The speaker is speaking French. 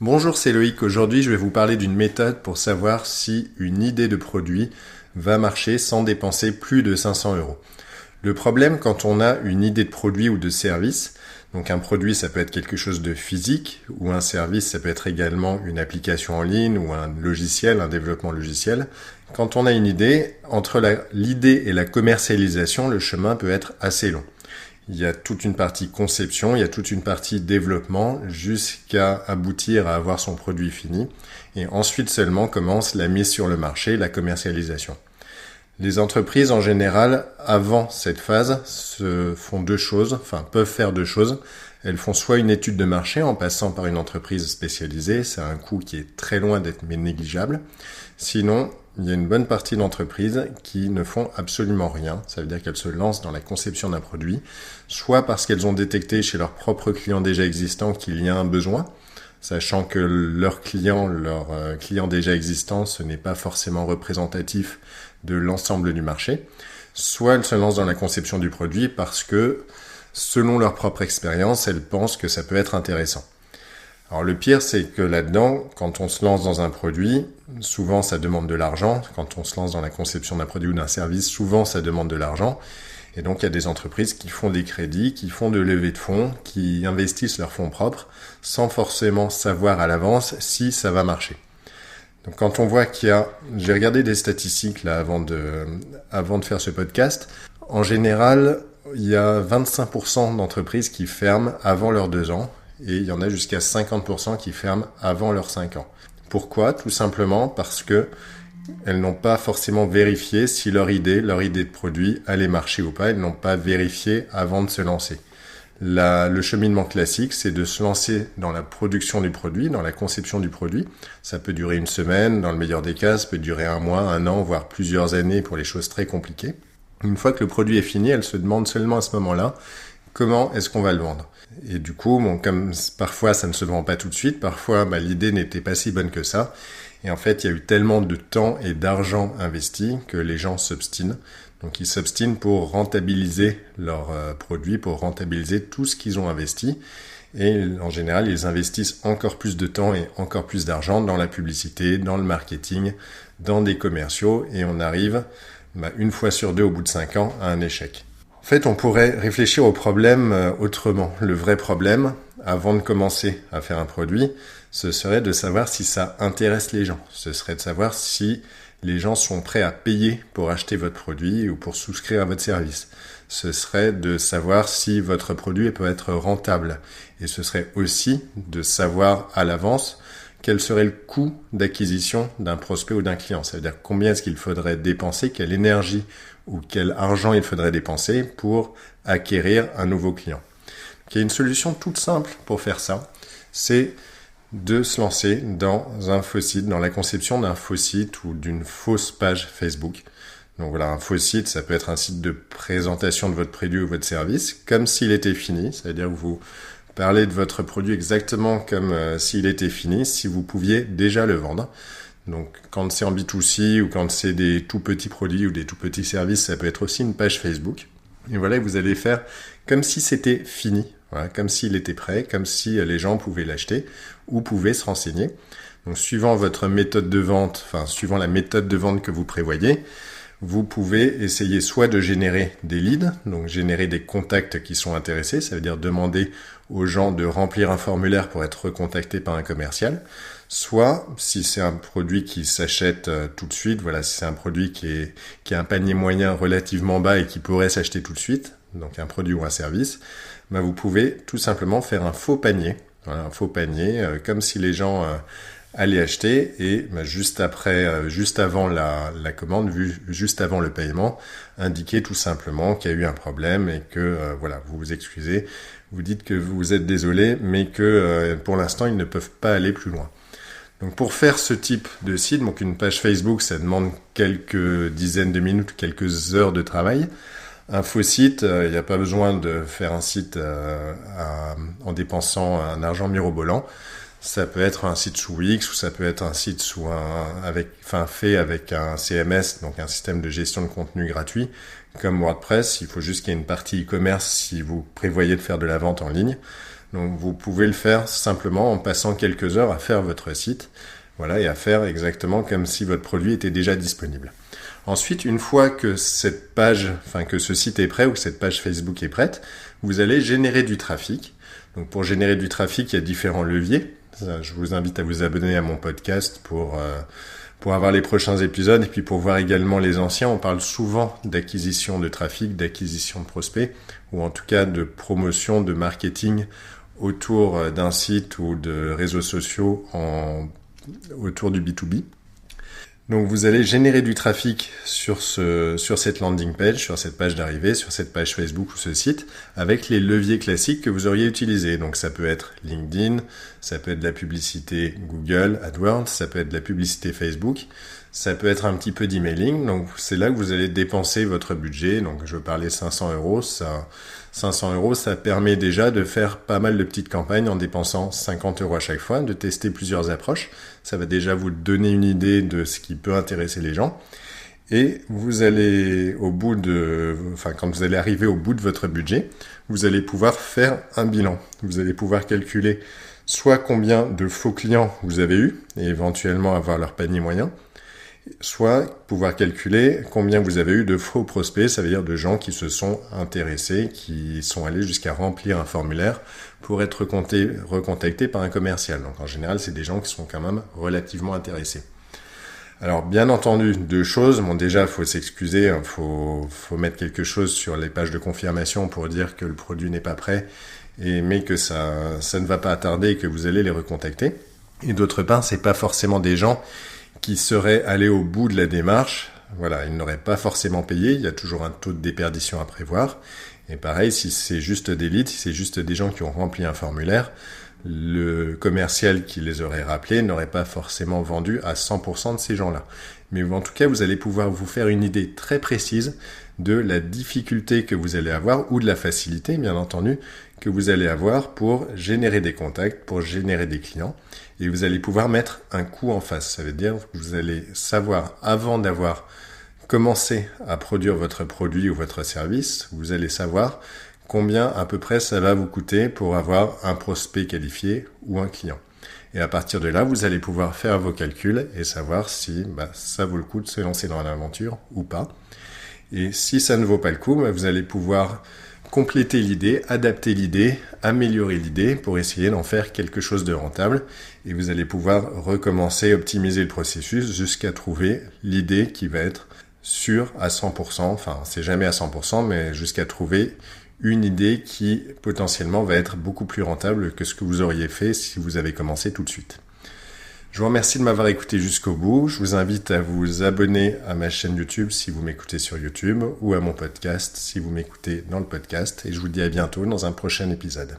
Bonjour, c'est Loïc. Aujourd'hui, je vais vous parler d'une méthode pour savoir si une idée de produit va marcher sans dépenser plus de 500 euros. Le problème quand on a une idée de produit ou de service, donc un produit ça peut être quelque chose de physique ou un service ça peut être également une application en ligne ou un logiciel, un développement logiciel. Quand on a une idée, entre l'idée et la commercialisation, le chemin peut être assez long. Il y a toute une partie conception, il y a toute une partie développement jusqu'à aboutir à avoir son produit fini. Et ensuite seulement commence la mise sur le marché, la commercialisation. Les entreprises en général, avant cette phase, peuvent faire deux choses. Elles font soit une étude de marché en passant par une entreprise spécialisée, c'est un coût qui est très loin d'être négligeable. Sinon, il y a une bonne partie d'entreprises qui ne font absolument rien. Ça veut dire qu'elles se lancent dans la conception d'un produit, soit parce qu'elles ont détecté chez leurs propres clients déjà existants qu'il y a un besoin, sachant que leurs clients déjà existants, ce n'est pas forcément représentatif de l'ensemble du marché, soit elles se lancent dans la conception du produit parce que, selon leur propre expérience, elles pensent que ça peut être intéressant. Alors le pire, c'est que là-dedans, quand on se lance dans un produit, souvent ça demande de l'argent. Quand on se lance dans la conception d'un produit ou d'un service, souvent ça demande de l'argent. Et donc il y a des entreprises qui font des crédits, qui font de levées de fonds, qui investissent leurs fonds propres, sans forcément savoir à l'avance si ça va marcher. Donc quand on voit j'ai regardé des statistiques là avant de faire ce podcast, en général, il y a 25% d'entreprises qui ferment avant leurs 2 ans. Et il y en a jusqu'à 50% qui ferment avant leurs 5 ans. Pourquoi ? Tout simplement parce que elles n'ont pas forcément vérifié si leur idée de produit allait marcher ou pas. Elles n'ont pas vérifié avant de se lancer. Le cheminement classique, c'est de se lancer dans la production du produit, dans la conception du produit. Ça peut durer 1 semaine, dans le meilleur des cas, ça peut durer 1 mois, 1 an, voire plusieurs années pour les choses très compliquées. Une fois que le produit est fini, elle se demande seulement à ce moment-là comment est-ce qu'on va le vendre. Et du coup, comme parfois ça ne se vend pas tout de suite, parfois l'idée n'était pas si bonne que ça. Et en fait, il y a eu tellement de temps et d'argent investi que les gens s'obstinent. Donc ils s'obstinent pour rentabiliser leurs produits, pour rentabiliser tout ce qu'ils ont investi. Et en général, ils investissent encore plus de temps et encore plus d'argent dans la publicité, dans le marketing, dans des commerciaux. Et on arrive, 1 fois sur 2, au bout de 5 ans, à un échec. En fait, on pourrait réfléchir au problème autrement. Le vrai problème, avant de commencer à faire un produit, ce serait de savoir si ça intéresse les gens. Ce serait de savoir si les gens sont prêts à payer pour acheter votre produit ou pour souscrire à votre service. Ce serait de savoir si votre produit peut être rentable. Et ce serait aussi de savoir à l'avance quel serait le coût d'acquisition d'un prospect ou d'un client. Ça veut dire combien est-ce qu'il faudrait dépenser, quelle énergie ou quel argent il faudrait dépenser pour acquérir un nouveau client. Donc, il y a une solution toute simple pour faire ça, c'est de se lancer dans un faux site, dans la conception d'un faux site ou d'une fausse page Facebook. Donc voilà, un faux site, ça peut être un site de présentation de votre produit ou votre service, comme s'il était fini, c'est-à-dire que vous parlez de votre produit exactement comme s'il était fini, si vous pouviez déjà le vendre. Donc quand c'est en B2C ou quand c'est des tout petits produits ou des tout petits services, ça peut être aussi une page Facebook. Et voilà, vous allez faire comme si c'était fini, voilà, comme s'il était prêt, comme si les gens pouvaient l'acheter ou pouvaient se renseigner. Donc suivant votre méthode de vente, suivant la méthode de vente que vous prévoyez, vous pouvez essayer soit de générer des leads, donc générer des contacts qui sont intéressés, ça veut dire demander aux gens de remplir un formulaire pour être recontactés par un commercial, soit, si c'est un produit qui s'achète tout de suite, voilà, si c'est un produit qui a un panier moyen relativement bas et qui pourrait s'acheter tout de suite, donc un produit ou un service, vous pouvez tout simplement faire un faux panier, voilà, un faux panier, comme si les gens allaient acheter et juste avant la commande, juste avant le paiement, indiquer tout simplement qu'il y a eu un problème et que vous vous excusez, vous dites que vous êtes désolé, mais que pour l'instant ils ne peuvent pas aller plus loin. Donc pour faire ce type de site, donc une page Facebook, ça demande quelques dizaines de minutes, quelques heures de travail. Un faux site, il n'y a pas besoin de faire un site en dépensant un argent mirobolant. Ça peut être un site sous Wix ou ça peut être un site fait avec un CMS, donc un système de gestion de contenu gratuit, comme WordPress. Il faut juste qu'il y ait une partie e-commerce si vous prévoyez de faire de la vente en ligne. Donc vous pouvez le faire simplement en passant quelques heures à faire votre site, voilà, et à faire exactement comme si votre produit était déjà disponible. Ensuite, une fois que cette page, que ce site est prêt ou que cette page Facebook est prête, vous allez générer du trafic. Donc pour générer du trafic, il y a différents leviers. Je vous invite à vous abonner à mon podcast pour avoir les prochains épisodes et puis pour voir également les anciens. On parle souvent d'acquisition de trafic, d'acquisition de prospects ou en tout cas de promotion, de marketing autour d'un site ou de réseaux sociaux autour du B2B. Donc vous allez générer du trafic sur cette landing page, sur cette page d'arrivée, sur cette page Facebook ou ce site, avec les leviers classiques que vous auriez utilisés. Donc ça peut être LinkedIn, ça peut être de la publicité Google, AdWords, ça peut être de la publicité Facebook, ça peut être un petit peu d'emailing. Donc c'est là que vous allez dépenser votre budget. Donc je parlais 500 euros. 500 euros, ça permet déjà de faire pas mal de petites campagnes en dépensant 50 euros à chaque fois, de tester plusieurs approches. Ça va déjà vous donner une idée de ce qui peut intéresser les gens. Et vous allez quand vous allez arriver au bout de votre budget, vous allez pouvoir faire un bilan. Vous allez pouvoir calculer soit combien de faux clients vous avez eu et éventuellement avoir leur panier moyen, soit pouvoir calculer combien vous avez eu de faux prospects, ça veut dire de gens qui se sont intéressés, qui sont allés jusqu'à remplir un formulaire pour être recontactés par un commercial. Donc en général, c'est des gens qui sont quand même relativement intéressés. Alors bien entendu, deux choses. Bon, déjà, il faut s'excuser, faut mettre quelque chose sur les pages de confirmation pour dire que le produit n'est pas prêt, mais que ça ne va pas tarder et que vous allez les recontacter. Et d'autre part, c'est pas forcément des gens qui seraient allés au bout de la démarche. Voilà, ils n'auraient pas forcément payé, il y a toujours un taux de déperdition à prévoir. Et pareil, si c'est juste des leads, si c'est juste des gens qui ont rempli un formulaire, le commercial qui les aurait rappelés n'aurait pas forcément vendu à 100% de ces gens-là. Mais en tout cas, vous allez pouvoir vous faire une idée très précise de la difficulté que vous allez avoir, ou de la facilité, bien entendu, que vous allez avoir pour générer des contacts, pour générer des clients. Et vous allez pouvoir mettre un coût en face. Ça veut dire que vous allez savoir, avant d'avoir commencé à produire votre produit ou votre service, vous allez savoir combien à peu près ça va vous coûter pour avoir un prospect qualifié ou un client. Et à partir de là, vous allez pouvoir faire vos calculs et savoir si ça vaut le coup de se lancer dans l'aventure ou pas. Et si ça ne vaut pas le coup, vous allez pouvoir compléter l'idée, adapter l'idée, améliorer l'idée pour essayer d'en faire quelque chose de rentable. Et vous allez pouvoir recommencer, optimiser le processus jusqu'à trouver l'idée qui va être sûre à 100%. Enfin, c'est jamais à 100%, mais jusqu'à trouver une idée qui potentiellement va être beaucoup plus rentable que ce que vous auriez fait si vous avez commencé tout de suite. Je vous remercie de m'avoir écouté jusqu'au bout. Je vous invite à vous abonner à ma chaîne YouTube si vous m'écoutez sur YouTube ou à mon podcast si vous m'écoutez dans le podcast. Et je vous dis à bientôt dans un prochain épisode.